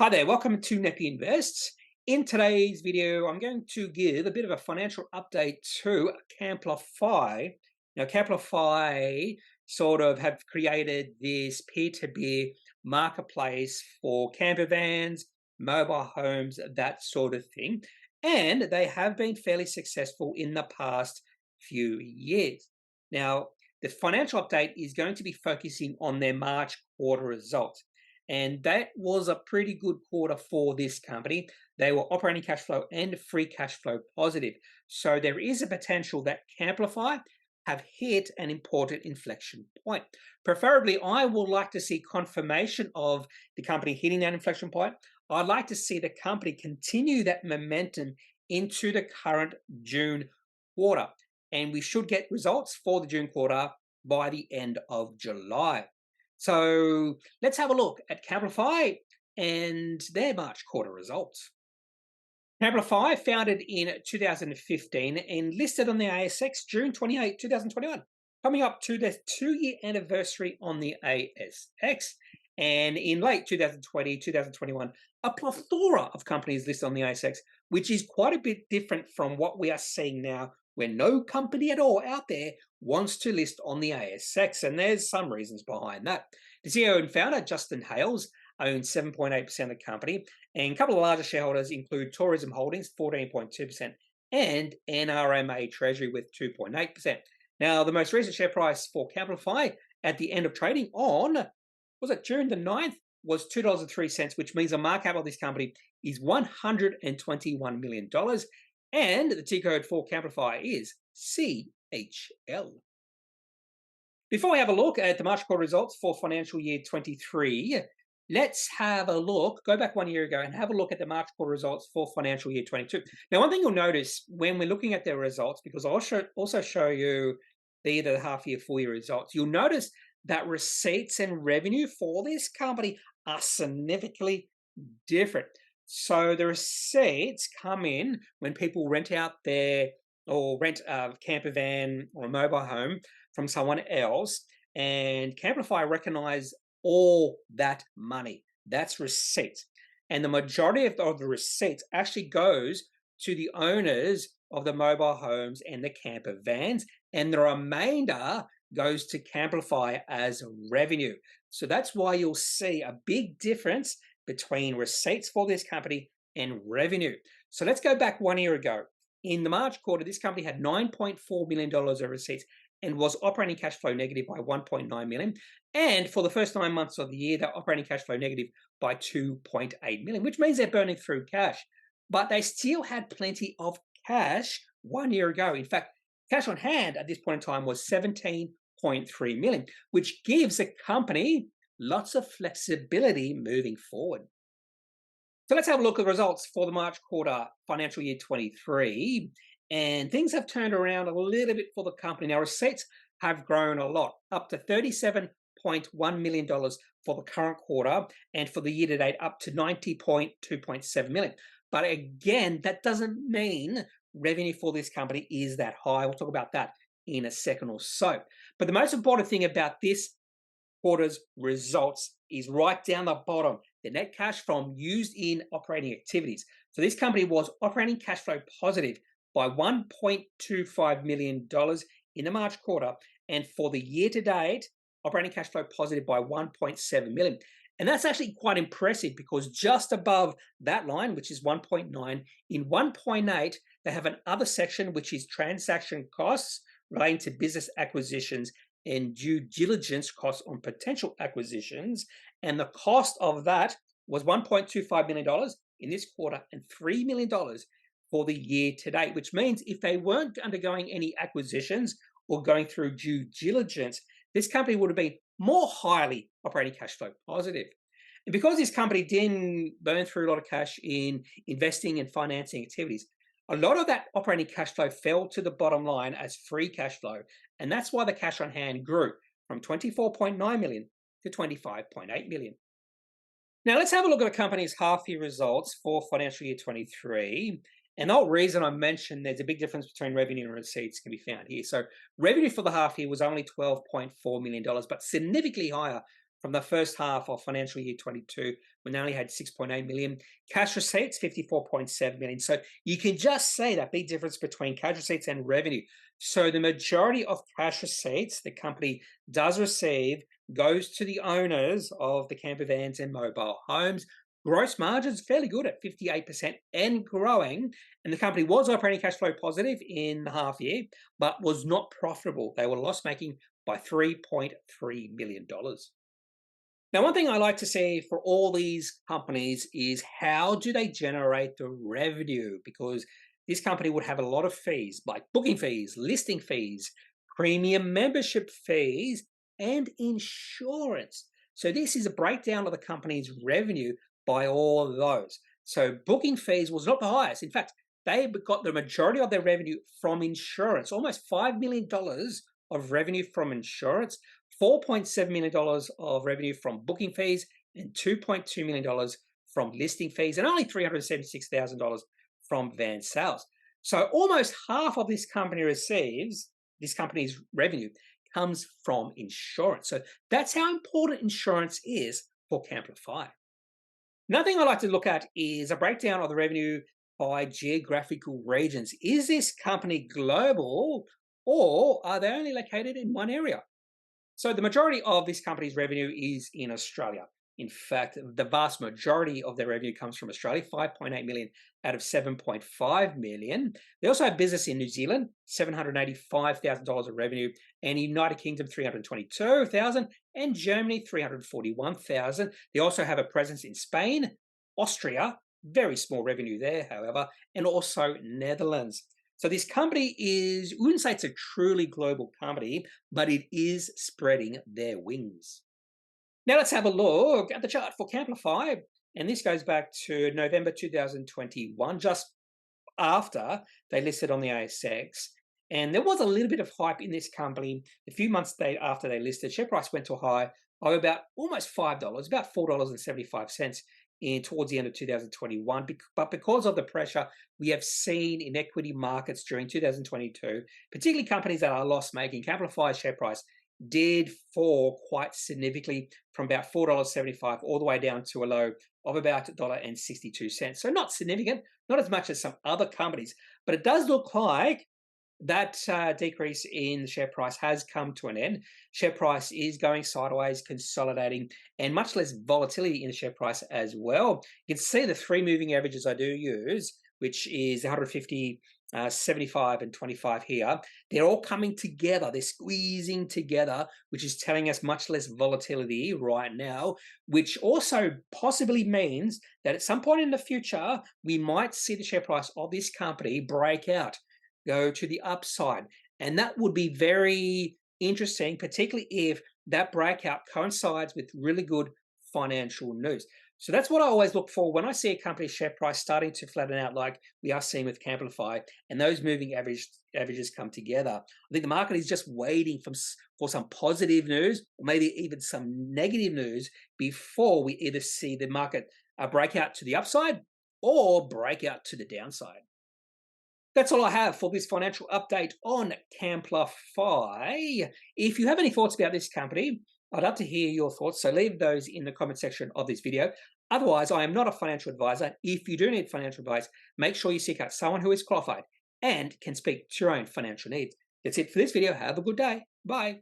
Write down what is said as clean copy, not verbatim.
Hi there, welcome to Neppy Invests. In today's video, I'm going to give a bit of a financial update to Camplify. Now, Camplify sort of have created this peer-to-peer marketplace for camper vans, mobile homes, that sort of thing. And they have been fairly successful in the past few years. Now, the financial update is going to be focusing on their March quarter results. And that was a pretty good quarter for this company. They were operating cash flow and free cash flow positive. So there is a potential that Camplify have hit an important inflection point. Preferably, I would like to see confirmation of the company hitting that inflection point. I'd like to see the company continue that momentum into the current June quarter. And we should get results for the June quarter by the end of July. So let's have a look at Camplify and their March quarter results. Camplify, founded in 2015 and listed on the ASX June 28, 2021, coming up to their 2-year anniversary on the ASX. And in late 2020, 2021, a plethora of companies listed on the ASX, which is quite a bit different from what we are seeing now, where no company at all out there wants to list on the ASX. And there's some reasons behind that. The CEO and founder, Justin Hales, owns 7.8% of the company, and a couple of larger shareholders include Tourism Holdings, 14.2%, and NRMA Treasury with 2.8%. Now, the most recent share price for Camplify at the end of trading on, was it June the 9th, was $2.03, which means the market cap of this company is $121 million. And the ticker code for Camplify is CHL. Before we have a look at the March quarter results for financial year 23, let's have a look, go back 1 year ago and have a look at the March quarter results for financial year 22. Now, one thing you'll notice when we're looking at their results, because I'll also show you either the half year, full year results, you'll notice that receipts and revenue for this company are significantly different. So the receipts come in when people rent out or rent a camper van or a mobile home from someone else, and Camplify recognize all that money. That's receipts. And the majority of the receipts actually goes to the owners of the mobile homes and the camper vans, and the remainder goes to Camplify as revenue. So that's why you'll see a big difference between receipts for this company and revenue. So let's go back 1 year ago. In the March quarter, this company had $9.4 million of receipts and was operating cash flow negative by $1.9 million. And for the first 9 months of the year, they're operating cash flow negative by $2.8 million, which means they're burning through cash. But they still had plenty of cash 1 year ago. In fact, cash on hand at this point in time was $17.3 million, which gives the company lots of flexibility moving forward. So let's have a look at the results for the March quarter financial year 23. And things have turned around a little bit for the company. Now, receipts have grown a lot, up to $37.1 million for the current quarter, and for the year to date, up to $90.2.7 million. But again, that doesn't mean revenue for this company is that high. We'll talk about that in a second or so. But the most important thing about this quarter's results is right down the bottom, the net cash from used in operating activities. So this company was operating cash flow positive by $1.25 million in the March quarter, and for the year to date, operating cash flow positive by $1.7 million. And that's actually quite impressive, because just above that line, which is 1.9, in 1.8, they have another section, which is transaction costs relating to business acquisitions and due diligence costs on potential acquisitions. And the cost of that was $1.25 million in this quarter and $3 million for the year to date, which means if they weren't undergoing any acquisitions or going through due diligence, this company would have been more highly operating cash flow positive. And because this company didn't burn through a lot of cash in investing and financing activities, a lot of that operating cash flow fell to the bottom line as free cash flow. And that's why the cash on hand grew from $24.9 million to $25.8 million. Now let's have a look at the company's half-year results for financial year 23. And the whole reason I mentioned there's a big difference between revenue and receipts can be found here. So revenue for the half year was only $12.4 million, but significantly higher from the first half of financial year 22, when they only had 6.8 million. Cash receipts, 54.7 million. So you can just say that big difference between cash receipts and revenue. So the majority of cash receipts the company does receive goes to the owners of the camper vans and mobile homes. Gross margins fairly good at 58% and growing. And the company was operating cash flow positive in the half year, but was not profitable. They were loss making by $3.3 million. Now, one thing I like to say for all these companies is how do they generate the revenue? Because this company would have a lot of fees like booking fees, listing fees, premium membership fees, and insurance. So this is a breakdown of the company's revenue by all of those. So booking fees was not the highest. In fact, they got the majority of their revenue from insurance, almost $5 million of revenue from insurance, $4.7 million of revenue from booking fees, and $2.2 million from listing fees, and only $376,000 from van sales. So almost half of this company's revenue comes from insurance. So that's how important insurance is for Camplify. Another thing I like to look at is a breakdown of the revenue by geographical regions. Is this company global, or are they only located in one area? So the majority of this company's revenue is in Australia. In fact, the vast majority of their revenue comes from Australia, 5.8 million out of 7.5 million. They also have business in New Zealand, $785,000 of revenue, and United Kingdom, $322,000, and Germany, $341,000. They also have a presence in Spain, Austria, very small revenue there, however, and also Netherlands. So this company is, we wouldn't say it's a truly global company, but it is spreading their wings. Now let's have a look at the chart for Camplify. And this goes back to November 2021, just after they listed on the ASX. And there was a little bit of hype in this company. A few months after they listed, share price went to a high of about almost $5, about $4.75 towards the end of 2021. But because of the pressure we have seen in equity markets during 2022, particularly companies that are loss-making, Camplify's share price did fall quite significantly from about $4.75 all the way down to a low of about $1.62. So not significant, not as much as some other companies, but it does look like that decrease in the share price has come to an end. Share price is going sideways, consolidating, and much less volatility in the share price as well. You can see the three moving averages I do use, which is 150, 75, and 25 here. They're all coming together. They're squeezing together, which is telling us much less volatility right now, which also possibly means that at some point in the future, we might see the share price of this company break out, go to the upside. And that would be very interesting, particularly if that breakout coincides with really good financial news. So that's what I always look for when I see a company's share price starting to flatten out like we are seeing with Camplify, and those moving averages come together. I think the market is just waiting for some positive news, or maybe even some negative news, before we either see the market break out to the upside or break out to the downside. That's all I have for this financial update on Camplify. If you have any thoughts about this company, I'd love to hear your thoughts, so leave those in the comment section of this video. Otherwise, I am not a financial advisor. If you do need financial advice, make sure you seek out someone who is qualified and can speak to your own financial needs. That's it for this video. Have a good day. Bye.